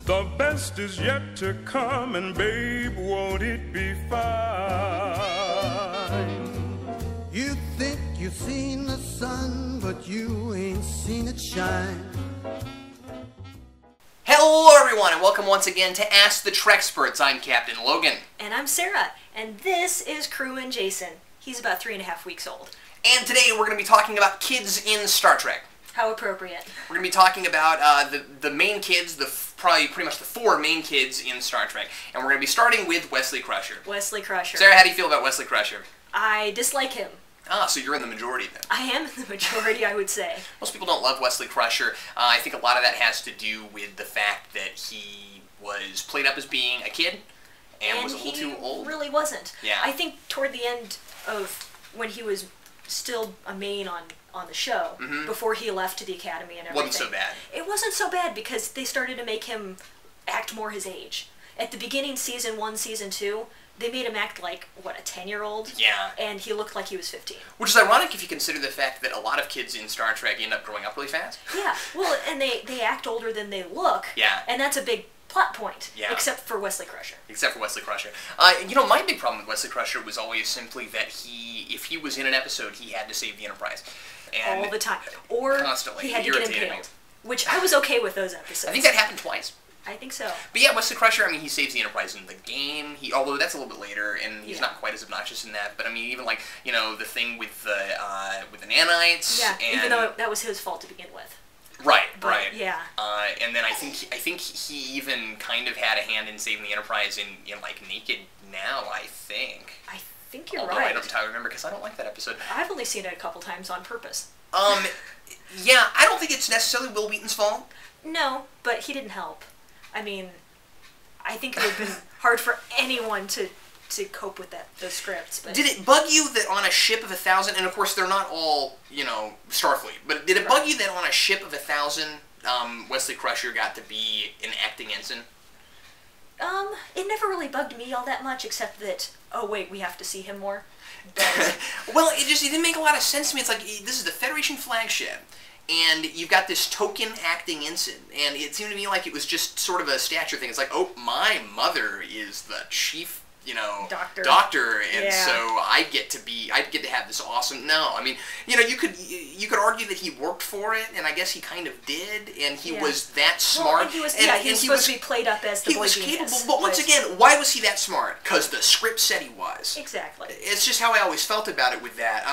The best is yet to come, and babe, won't it be fine? You think you've seen the sun, but you ain't seen it shine. Hello everyone, and welcome once again to Ask the Treksperts. I'm Captain Logan. And I'm Sarah, and this is Crewman Jayson. He's about 3.5 weeks old. And today we're going to be talking about kids in Star Trek. How appropriate. We're going to be talking about the main kids, pretty much the 4 main kids in Star Trek. And we're going to be starting with Wesley Crusher. Wesley Crusher. Sarah, how do you feel about Wesley Crusher? I dislike him. Ah, so you're in the majority then. I am in the majority, I would say. Most people don't love Wesley Crusher. I think a lot of that has to do with the fact that he was played up as being a kid and was a little too old. He really wasn't. Yeah. I think toward the end of when he was still a main on the show, before he left to the academy and everything. Wasn't so bad. It wasn't so bad because they started to make him act more his age. At the beginning, season 1, season 2, they made him act like, what, a 10-year-old? Yeah. And he looked like he was 15. Which is ironic if you consider the fact that a lot of kids in Star Trek end up growing up really fast. Yeah, well, and they act older than they look. Yeah. And that's a big plot point. Yeah. Except for Wesley Crusher. Except for Wesley Crusher. You know, my big problem with Wesley Crusher was always simply that if he was in an episode, he had to save the Enterprise. And all the time. Or constantly. he had to get impaled. Which I was okay with those episodes. I think that happened twice. I think so. But yeah, Wesley Crusher, I mean, he saves the Enterprise in the game. Although that's a little bit later, and he's not quite as obnoxious in that. But I mean, even like, you know, the thing with the nanites. Yeah, and even though that was his fault to begin with. Right, but, right. Yeah. And then I think he even kind of had a hand in saving the Enterprise in like Naked Now, I think. I think you're Although right. I don't entirely remember because I don't like that episode. I've only seen it a couple times on purpose. Yeah, I don't think it's necessarily Will Wheaton's fault. No, but he didn't help. I mean, I think it would have been hard for anyone to cope with those scripts. But did it bug you that on a ship of 1,000, and of course they're not all, you know, Starfleet, but did it bug you that on a ship of 1,000, Wesley Crusher got to be an acting ensign? It never really bugged me all that much, except that, oh wait, we have to see him more. But well, it didn't make a lot of sense to me. It's like, this is the Federation flagship, and you've got this token acting ensign, and it seemed to me like it was just sort of a stature thing. It's like, oh, my mother is the chief, you know, doctor, and so I get to have this awesome. No, I mean, you know, you could argue that he worked for it, and I guess he kind of did, and he was that smart. Well, and he was supposed to be played up as the boy was genius. capable, but once again, why was he that smart? Because the script said he was. Exactly. It's just how I always felt about it with that.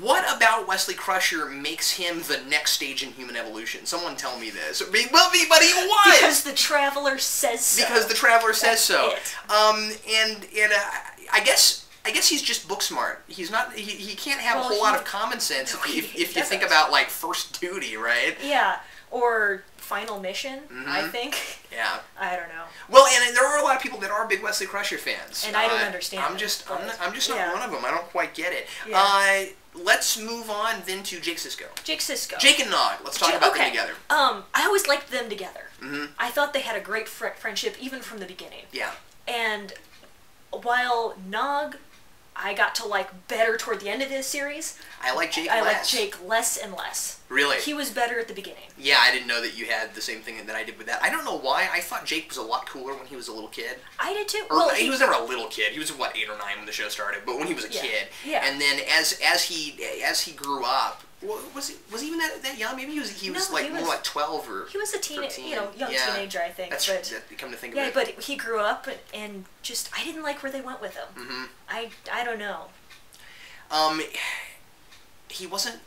What about Wesley Crusher makes him the next stage in human evolution? Someone tell me this. Well, but he was! Because the Traveler says so. Because the Traveler says so. It. And I guess he's just book smart. He's not. He can't have a whole lot of common sense if you think about like First Duty, right? Yeah, or Final Mission. I think. Yeah. I don't know. Well, and there are a lot of people that are big Wesley Crusher fans, and I don't understand. I'm just not one of them. I don't quite get it. Yeah. Let's move on then to Jake Sisko. Jake Sisko. Jake and Nog. Let's talk about them together. I always liked them together. I thought they had a great friendship even from the beginning. Yeah. And while Nog, I got to like better toward the end of this series. I like Jake less and less. Really? He was better at the beginning. Yeah, I didn't know that you had the same thing that I did with that. I don't know why. I thought Jake was a lot cooler when he was a little kid. I did too. Well, he was never a little kid. He was, what, 8 or 9 when the show started. But when he was a kid. Yeah. And then as he grew up, was he even that young? Maybe he was more like 12 or. He was a young teenager, I think. That's come to think of it. Yeah, but he grew up and just I didn't like where they went with him. I don't know. He wasn't.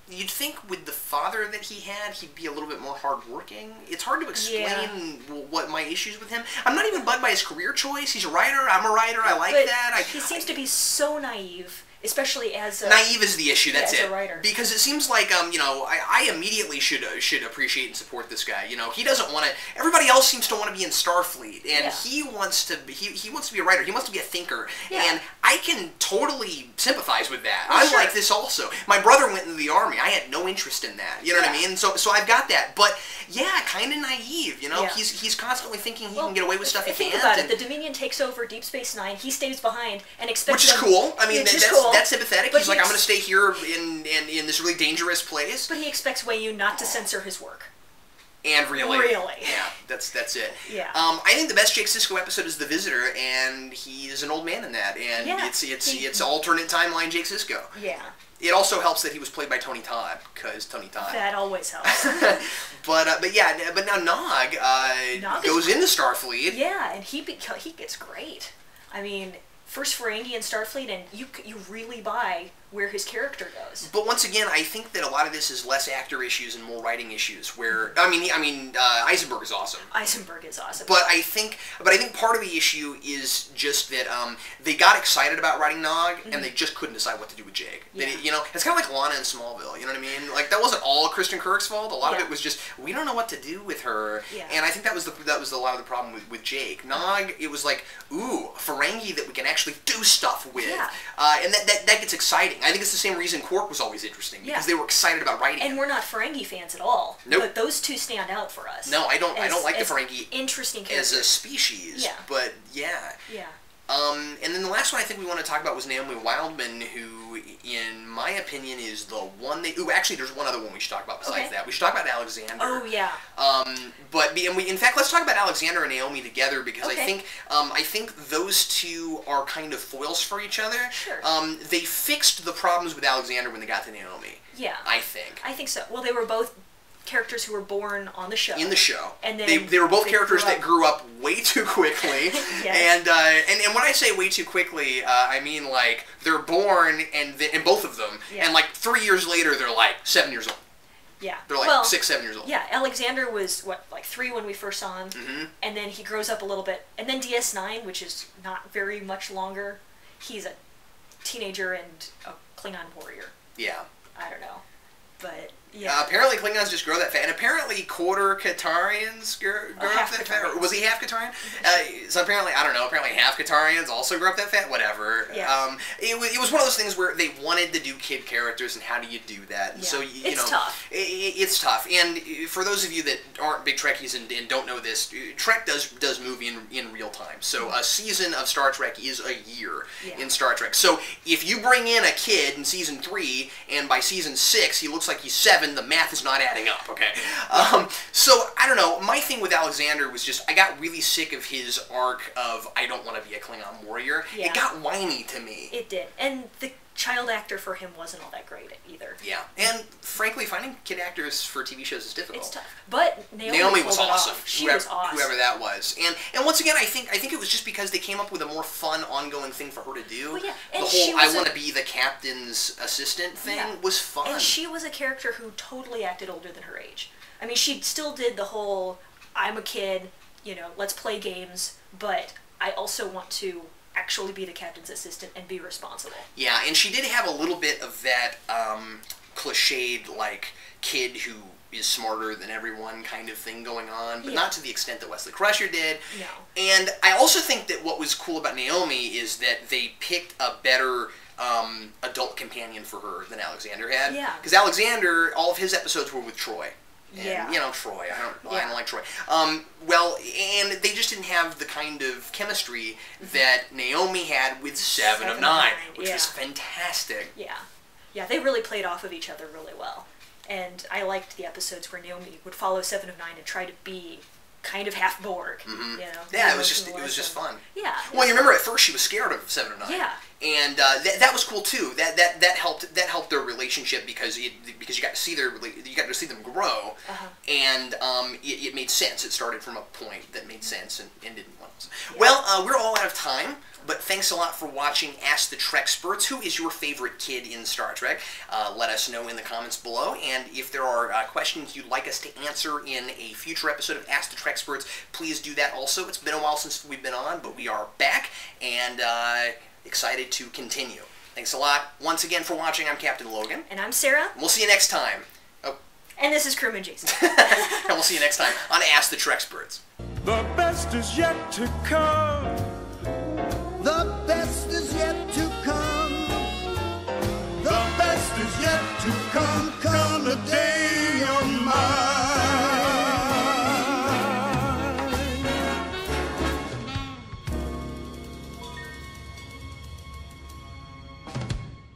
You'd think with the father that he had, he'd be a little bit more hardworking. It's hard to explain what my issues with him. I'm not even bugged by his career choice. He's a writer. I'm a writer. I like that. He seems to be so naive. Especially as a... Naive is the issue, that's it. As a writer. Because it seems like, you know, I immediately should appreciate and support this guy. You know, he doesn't want to... Everybody else seems to want to be in Starfleet, and he wants to be a writer. He wants to be a thinker, and I can totally sympathize with that. I'm like this also. My brother went into the Army. I had no interest in that. You know what I mean? So I've got that. But, yeah, kind of naive, you know? He's constantly thinking he can get away with stuff he can't. Think about it. The Dominion takes over Deep Space Nine. He stays behind and expects Which is cool. I mean, that's sympathetic. But he's like, I'm going to stay here in this really dangerous place. But he expects Weyu not to censor his work. And really. Really. Yeah, that's it. Yeah. I think the best Jake Sisko episode is The Visitor, and he's an old man in that, and it's alternate timeline Jake Sisko. Yeah. It also helps that he was played by Tony Todd, because Tony Todd. That always helps. but now Nog goes into Starfleet. Yeah, and he gets great. I mean, first Ferengi in Starfleet, and you really buy where his character goes. But once again, I think that a lot of this is less actor issues and more writing issues. Where Eisenberg is awesome. Eisenberg is awesome. But I think part of the issue is just that they got excited about writing Nog, and they just couldn't decide what to do with Jake. Yeah. It's kind of like Lana in Smallville. You know what I mean? Like that wasn't all Kristen Kirk's fault. A lot of it was just we don't know what to do with her. Yeah. And I think that was a lot of the problem with Jake. Nog, it was like ooh, Ferengi that we can actually do stuff with. Yeah. And that gets exciting. I think it's the same reason Quark was always interesting, because they were excited about writing and him. we're not Ferengi fans at all. Nope. But those two stand out for us. No, I don't like the Ferengi interesting as a species. Yeah. But yeah. Yeah. And then the last one I think we want to talk about was Naomi Wildman, who, in my opinion, is the one that... Ooh, actually, there's one other one we should talk about besides that. We should talk about Alexander. Oh, yeah. In fact, let's talk about Alexander and Naomi together, because I think those two are kind of foils for each other. Sure. They fixed the problems with Alexander when they got to Naomi. Yeah. I think. I think so. Well, they were both characters who were born on the show. In the show. And then they were both characters that grew up way too quickly. Yes. And when I say way too quickly, I mean like they're born and both of them, and like 3 years later they're like 7 years old. Yeah. They're like 6, 7 years old. Yeah, Alexander was, like 3 when we first saw him, and then he grows up a little bit. And then DS9, which is not very much longer, he's a teenager and a Klingon warrior. Yeah. I don't know. But, yeah. Apparently Klingons just grow that fat, and apparently quarter Qatarians grow up that fat. Or was he half Qatarian? So apparently, I don't know, apparently half Qatarians also grow up that fat, whatever. Yeah. It was one of those things where they wanted to do kid characters, and how do you do that? Yeah. So, it's tough. It's tough. And for those of you that aren't big Trekkies and don't know this, Trek does move in real time. So a season of Star Trek is a year in Star Trek. So if you bring in a kid in season 3, and by season 6 he looks like he's 7, the math is not adding up, okay? So, I don't know, my thing with Alexander was just, I got really sick of his arc of, I don't want to be a Klingon warrior. Yeah. It got whiny to me. It did. And the child actor for him wasn't all that great either. Yeah, and frankly, finding kid actors for TV shows is difficult. It's tough. But Naomi was awesome. She was awesome. Whoever that was. And once again, I think it was just because they came up with a more fun, ongoing thing for her to do. Well, yeah. The And whole I want to be the captain's assistant thing was fun. And she was a character who totally acted older than her age. I mean, she still did the whole, I'm a kid, let's play games, but I also want to actually be the captain's assistant and be responsible. Yeah, and she did have a little bit of that cliched, like, kid who is smarter than everyone kind of thing going on, but not to the extent that Wesley Crusher did. No. And I also think that what was cool about Naomi is that they picked a better adult companion for her than Alexander had. Yeah. Because Alexander, all of his episodes were with Troy. And, yeah. Troy. I don't like Troy. Well, and they just didn't have the kind of chemistry that Naomi had with Seven of Nine, which was fantastic. Yeah. Yeah, they really played off of each other really well. And I liked the episodes where Naomi would follow 7 of 9 and try to be kind of half Borg. Yeah, it was just fun. Yeah. Well, you remember at first she was scared of 7 of 9. Yeah. And that was cool too. That helped their relationship because you got to see them grow, and it made sense. It started from a point that made sense and didn't want to. Yeah. Well, we're all out of time. But thanks a lot for watching Ask the Treksperts. Who is your favorite kid in Star Trek? Let us know in the comments below. And if there are questions you'd like us to answer in a future episode of Ask the Treksperts, please do that also. It's been a while since we've been on, but we are back and excited to continue. Thanks a lot once again for watching. I'm Captain Logan. And I'm Sarah. We'll see you next time. Oh. And this is Crewman Jayson. And we'll see you next time on Ask the Treksperts. The best is yet to come. The best